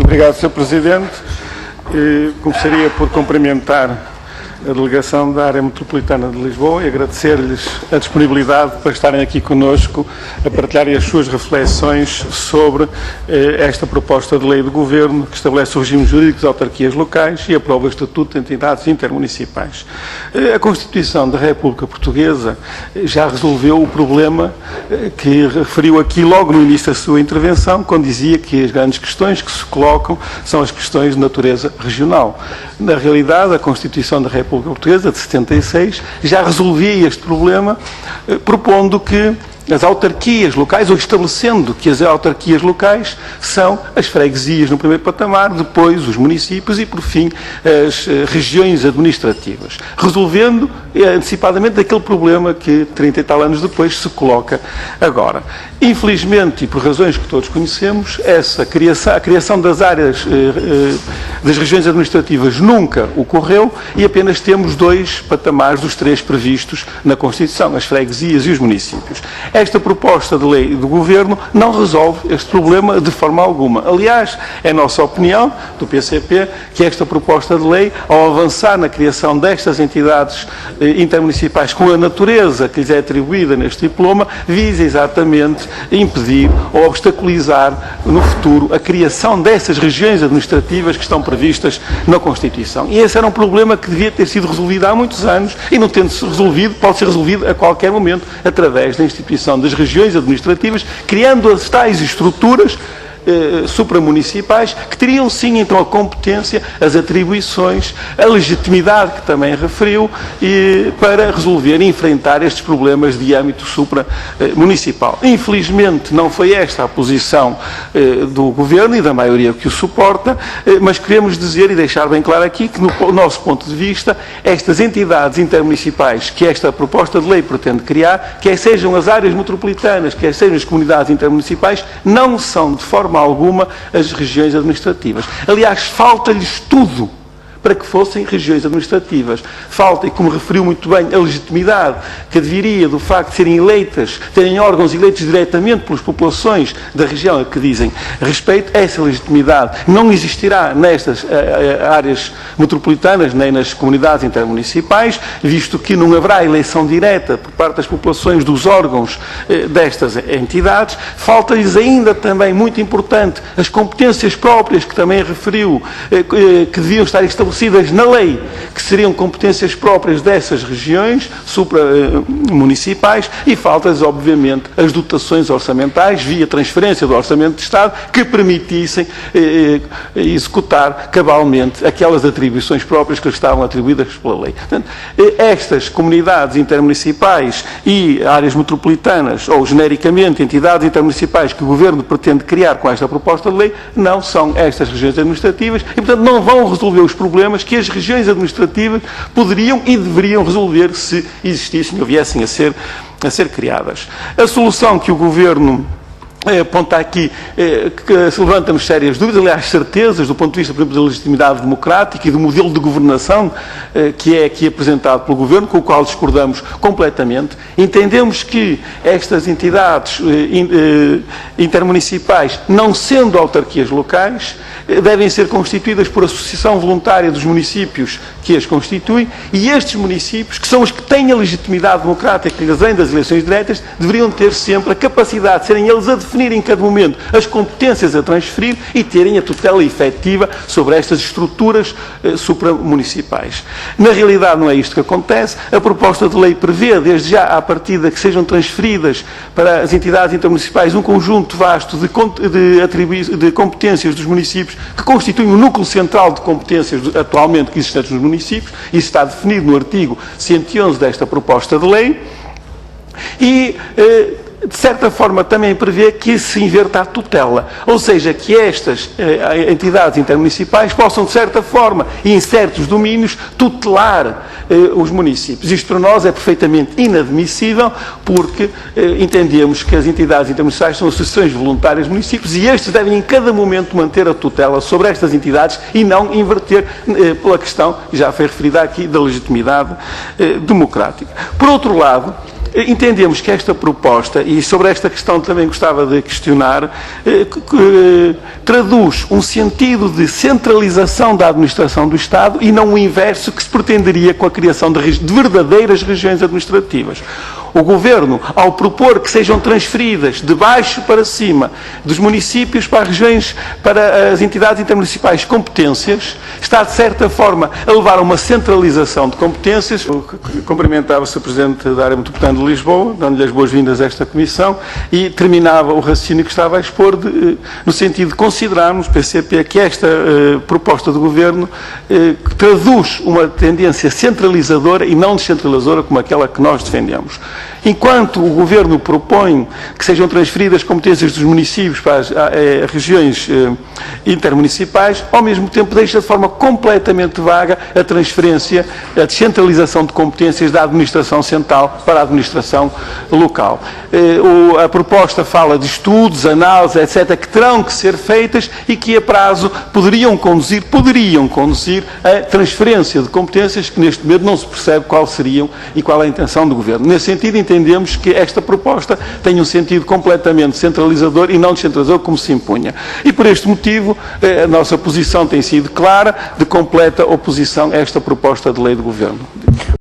Obrigado, Sr. Presidente. Começaria por cumprimentar a delegação da área metropolitana de Lisboa e agradecer-lhes a disponibilidade para estarem aqui conosco a partilharem as suas reflexões sobre esta proposta de lei do Governo que estabelece o regime jurídico das autarquias locais e aprova o Estatuto de Entidades Intermunicipais. A Constituição da República Portuguesa já resolveu o problema que referiu aqui logo no início da sua intervenção, quando dizia que as grandes questões que se colocam são as questões de natureza regional. Na realidade, a Constituição da República Portuguesa, de 76, já resolvia este problema, propondo que as autarquias locais, ou estabelecendo que as autarquias locais são as freguesias no primeiro patamar, depois os municípios e, por fim, as regiões administrativas, resolvendo antecipadamente aquele problema que 30 e tal anos depois se coloca agora. Infelizmente, e por razões que todos conhecemos, a criação das áreas das regiões administrativas nunca ocorreu e apenas temos 2 patamares dos 3 previstos na Constituição, as freguesias e os municípios. Esta proposta de lei do Governo não resolve este problema de forma alguma. Aliás, é nossa opinião, do PCP, que esta proposta de lei, ao avançar na criação destas entidades intermunicipais com a natureza que lhes é atribuída neste diploma, visa exatamente impedir ou obstaculizar no futuro a criação dessas regiões administrativas que estão previstas na Constituição. E esse era um problema que devia ter sido resolvido há muitos anos e, não tendo-se resolvido, pode ser resolvido a qualquer momento através da instituição das regiões administrativas, criando as tais estruturas supramunicipais, que teriam sim então a competência, as atribuições, a legitimidade que também referiu, para resolver e enfrentar estes problemas de âmbito supramunicipal. Infelizmente não foi esta a posição do Governo e da maioria que o suporta, mas queremos dizer e deixar bem claro aqui que, no nosso ponto de vista, estas entidades intermunicipais que esta proposta de lei pretende criar, quer sejam as áreas metropolitanas, quer sejam as comunidades intermunicipais, não são de forma alguma as regiões administrativas. Aliás, falta-lhes tudo para que fossem regiões administrativas. Falta, e como referiu muito bem, a legitimidade que adviria do facto de serem eleitas, terem órgãos eleitos diretamente pelas populações da região a que dizem respeito. Essa legitimidade não existirá nestas áreas metropolitanas nem nas comunidades intermunicipais, visto que não haverá eleição direta por parte das populações dos órgãos destas entidades. Falta-lhes ainda também, muito importante, as competências próprias que também referiu, que deviam estar estabelecidas na lei, que seriam competências próprias dessas regiões supramunicipais, e faltam-lhes, obviamente, as dotações orçamentais, via transferência do Orçamento de Estado, que permitissem executar cabalmente aquelas atribuições próprias que lhes estavam atribuídas pela lei. Portanto, estas comunidades intermunicipais e áreas metropolitanas, ou genericamente entidades intermunicipais que o Governo pretende criar com esta proposta de lei, não são estas regiões administrativas e, portanto, não vão resolver os problemas que as regiões administrativas poderiam e deveriam resolver se existissem ou viessem a ser criadas. A solução que o Governo aponta aqui, que se levanta-nos sérias dúvidas, aliás, certezas, do ponto de vista, por exemplo, da legitimidade democrática e do modelo de governação que é aqui apresentado pelo Governo, com o qual discordamos completamente. Entendemos que estas entidades intermunicipais, não sendo autarquias locais, devem ser constituídas por associação voluntária dos municípios que as constituem, e estes municípios, que são os que têm a legitimidade democrática que lhes vem das eleições diretas, deveriam ter sempre a capacidade de serem eles a definir em cada momento as competências a transferir e terem a tutela efetiva sobre estas estruturas supramunicipais. Na realidade não é isto que acontece. A proposta de lei prevê, desde já à partida, que sejam transferidas para as entidades intermunicipais um conjunto vasto de competências dos municípios, que constituem o núcleo central de competências atualmente existentes nos municípios. Isso está definido no artigo 111 desta proposta de lei. E de certa forma, também prevê que se inverta a tutela, ou seja, que estas entidades intermunicipais possam, de certa forma, e em certos domínios, tutelar os municípios. Isto para nós é perfeitamente inadmissível, porque entendemos que as entidades intermunicipais são associações voluntárias de municípios e estes devem, em cada momento, manter a tutela sobre estas entidades e não inverter pela questão, já foi referida aqui, da legitimidade democrática. Por outro lado, Entendemos que esta proposta, e sobre esta questão também gostava de questionar, traduz um sentido de centralização da administração do Estado e não o inverso que se pretenderia com a criação de verdadeiras regiões administrativas. O Governo, ao propor que sejam transferidas de baixo para cima, dos municípios para as regiões, para as entidades intermunicipais competências, está de certa forma a levar a uma centralização de competências. Eu cumprimentava o Sr. Presidente da Área Metropolitana de Lisboa, dando-lhe as boas-vindas a esta Comissão, e terminava o raciocínio que estava a expor no sentido de considerarmos, PCP, que esta proposta do Governo traduz uma tendência centralizadora e não descentralizadora como aquela que nós defendemos. Enquanto o Governo propõe que sejam transferidas competências dos municípios para as regiões intermunicipais, ao mesmo tempo deixa de forma completamente vaga a transferência, a descentralização de competências da administração central para a administração local. A proposta fala de estudos, análises, etc., que terão que ser feitas e que a prazo poderiam conduzir a transferência de competências que neste momento não se percebe qual seriam e qual é a intenção do Governo. Nesse sentido, entendemos que esta proposta tem um sentido completamente centralizador e não descentralizador como se impunha. E por este motivo, a nossa posição tem sido clara, de completa oposição a esta proposta de lei do Governo.